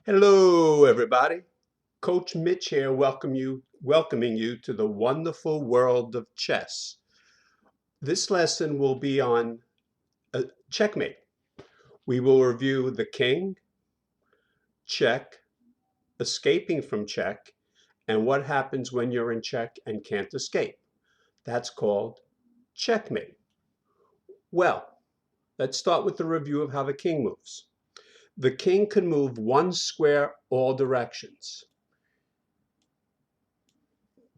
Hello, everybody. Coach Mitch here, welcoming you to the wonderful world of chess. This lesson will be on checkmate. We will review the king, check, escaping from check, and what happens when you're in check and can't escape. That's called checkmate. Well, let's start with the review of how the king moves. The king can move one square all directions.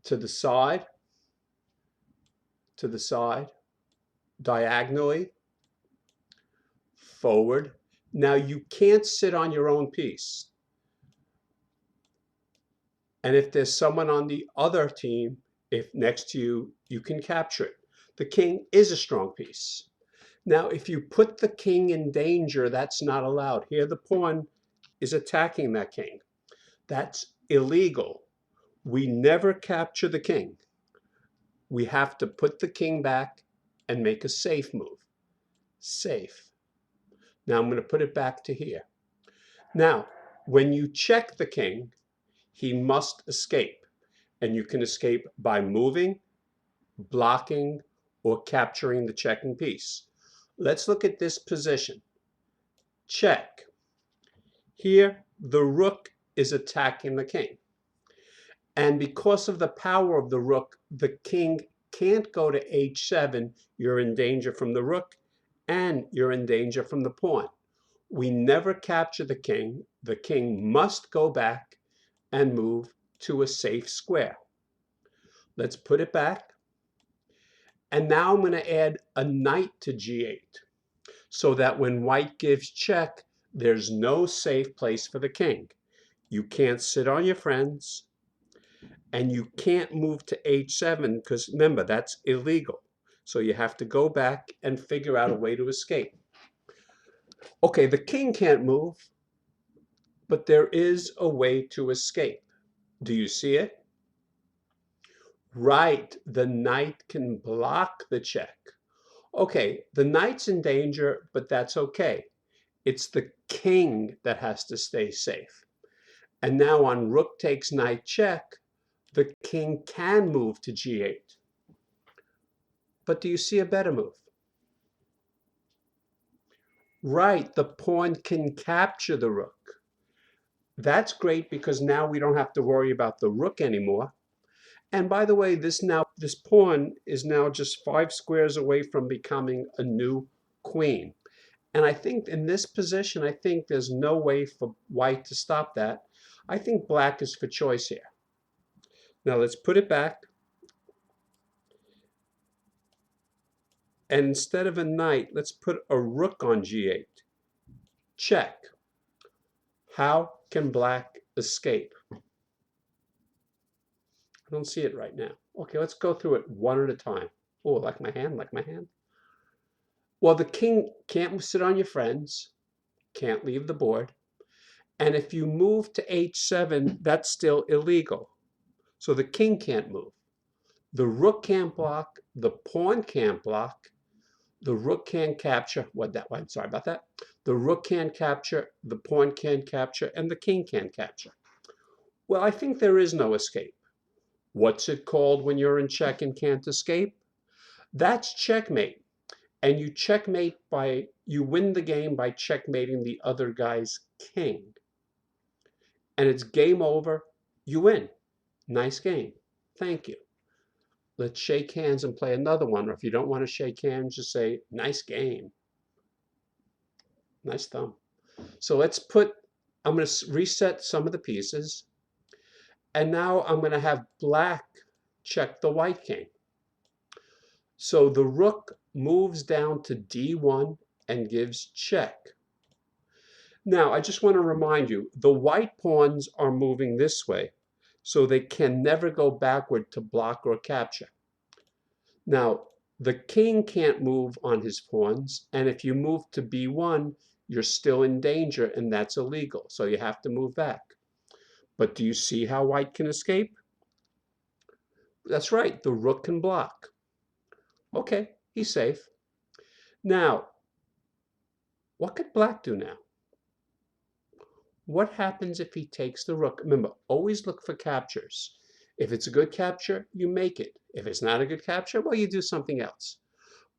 To the side, to the side, diagonally, forward. Now you can't sit on your own piece. And if there's someone on the other team, if next to you, you can capture it. The king is a strong piece. Now, if you put the king in danger, that's not allowed. Here, the pawn is attacking that king. That's illegal. We never capture the king. We have to put the king back and make a safe move. Safe. Now I'm going to put it back to here. Now, when you check the king, he must escape. And you can escape by moving, blocking, or capturing the checking piece. Let's look at this position. Check. Here, the rook is attacking the king. And because of the power of the rook, the king can't go to h7. You're in danger from the rook, and you're in danger from the pawn. We never capture the king. The king must go back and move to a safe square. Let's put it back. And now I'm going to add a knight to g8 so that when white gives check, there's no safe place for the king. You can't sit on your friends, and you can't move to h7 because remember, that's illegal. So you have to go back and figure out a way to escape. Okay, the king can't move, but there is a way to escape. Do you see it? Right, the knight can block the check. Okay, the knight's in danger, but that's okay. It's the king that has to stay safe. And now on rook takes knight check, the king can move to g8. But do you see a better move? Right, the pawn can capture the rook. That's great because now we don't have to worry about the rook anymore. And by the way, this pawn is now just 5 squares away from becoming a new queen. And I think in this position, I think there's no way for white to stop that. I think black is for choice here. Now let's put it back. And instead of a knight, let's put a rook on g8. Check. How can black escape? I don't see it right now. Okay, let's go through it one at a time. Oh, like my hand, like my hand. Well, the king can't sit on your friends, can't leave the board. And if you move to h7, that's still illegal. So the king can't move. The rook can't block, the pawn can't block, the rook can't capture, sorry about that. The rook can't capture, the pawn can't capture, and the king can't capture. Well, I think there is no escape. What's it called when you're in check and can't escape? That's checkmate. And you win the game by checkmating the other guy's king. And it's game over, you win. Nice game. Thank you. Let's shake hands and play another one. Or if you don't want to shake hands, just say, nice game. Nice thumb. So I'm going to reset some of the pieces. And now I'm going to have black check the white king. So the rook moves down to d1 and gives check. Now, I just want to remind you, the white pawns are moving this way, so they can never go backward to block or capture. Now, the king can't move on his pawns, and if you move to b1, you're still in danger, and that's illegal, so you have to move back. But do you see how white can escape? That's right, the rook can block. Okay, he's safe. Now, what could black do now? What happens if he takes the rook? Remember, always look for captures. If it's a good capture, you make it. If it's not a good capture, well, you do something else.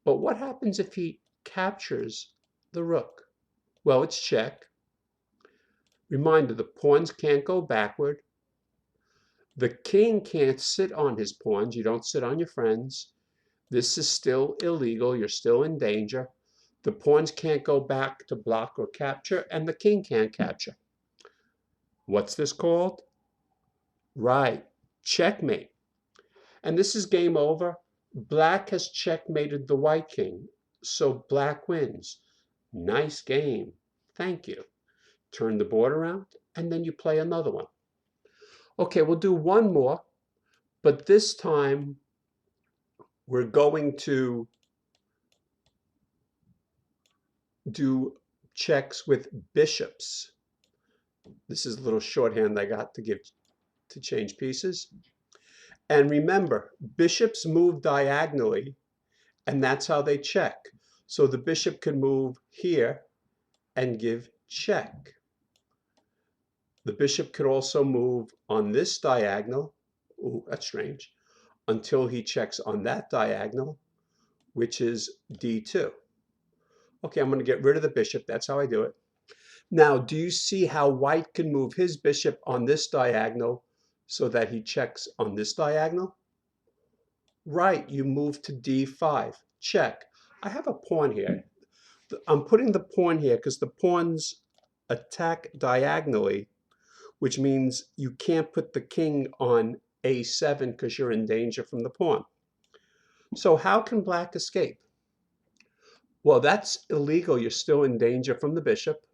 But what happens if he captures the rook? Well, it's check. Reminder, the pawns can't go backward. The king can't sit on his pawns. You don't sit on your friends. This is still illegal. You're still in danger. The pawns can't go back to block or capture, and the king can't capture. What's this called? Right, checkmate. And this is game over. Black has checkmated the white king, so black wins. Nice game. Thank you. Turn the board around, and then you play another one. Okay, we'll do one more, but this time we're going to do checks with bishops. This is a little shorthand I got to give to change pieces. And remember, bishops move diagonally, and that's how they check. So the bishop can move here and give check. The bishop could also move on this diagonal. Ooh, that's strange. Until he checks on that diagonal, which is d2. Okay, I'm going to get rid of the bishop. That's how I do it. Now, do you see how white can move his bishop on this diagonal so that he checks on this diagonal? Right, you move to d5. Check. I have a pawn here. I'm putting the pawn here because the pawns attack diagonally, which means you can't put the king on a7 because you're in danger from the pawn. So how can black escape? Well, that's illegal. You're still in danger from the bishop.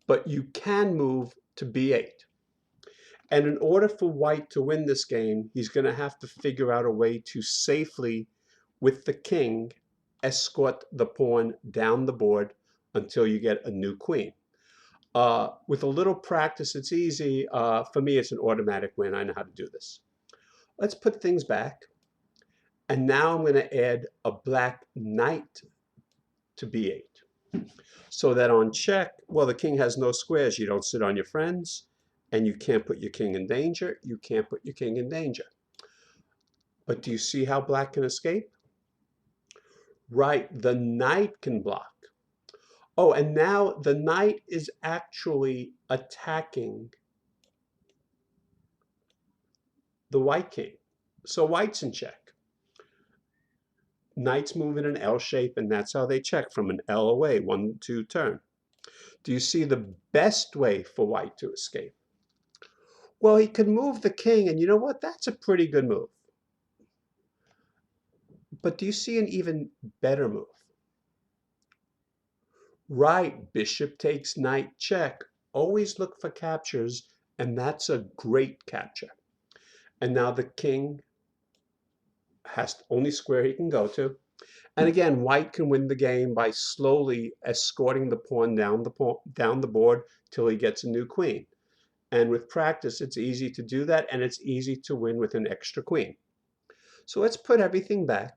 But you can move to b8. And in order for white to win this game, he's going to have to figure out a way to safely, with the king, escort the pawn down the board until you get a new queen. With a little practice, it's easy. For me, it's an automatic win. I know how to do this. Let's put things back. And now I'm going to add a black knight to b8. So that on check, well, the king has no squares. You don't sit on your friends, and you can't put your king in danger. You can't put your king in danger. But do you see how black can escape? Right, the knight can block. Oh, and now the knight is actually attacking the white king. So white's in check. Knights move in an L shape, and that's how they check, from an L away, 1-2 turn. Do you see the best way for white to escape? Well, he could move the king, and you know what? That's a pretty good move. But do you see an even better move? Right, bishop takes knight check. Always look for captures, and that's a great capture. And now the king has the only square he can go to. And again, white can win the game by slowly escorting the pawn down the board till he gets a new queen. And with practice, it's easy to do that, and it's easy to win with an extra queen. So let's put everything back.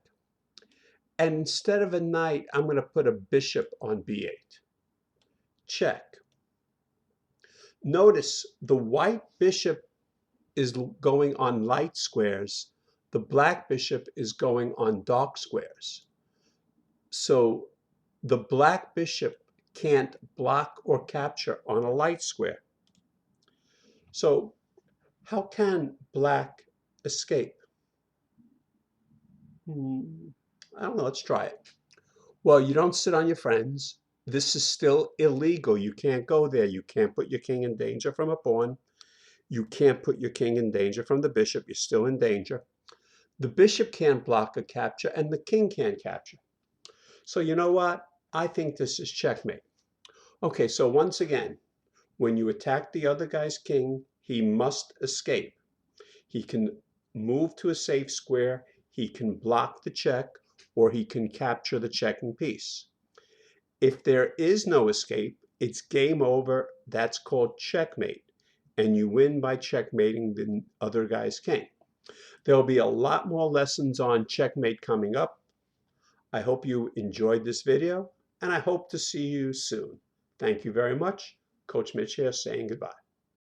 And instead of a knight, I'm going to put a bishop on b8. Check. Notice the white bishop is going on light squares. The black bishop is going on dark squares. So the black bishop can't block or capture on a light square. So how can black escape? I don't know, let's try it. Well, you don't sit on your friends. This is still illegal. You can't go there. You can't put your king in danger from a pawn. You can't put your king in danger from the bishop. You're still in danger. The bishop can't block a capture, and the king can't capture. So you know what? I think this is checkmate. Okay, so once again, when you attack the other guy's king, he must escape. He can move to a safe square, he can block the check, or he can capture the checking piece. If there is no escape, it's game over. That's called checkmate. And you win by checkmating the other guy's king. There'll be a lot more lessons on checkmate coming up. I hope you enjoyed this video, and I hope to see you soon. Thank you very much. Coach Mitch here saying goodbye.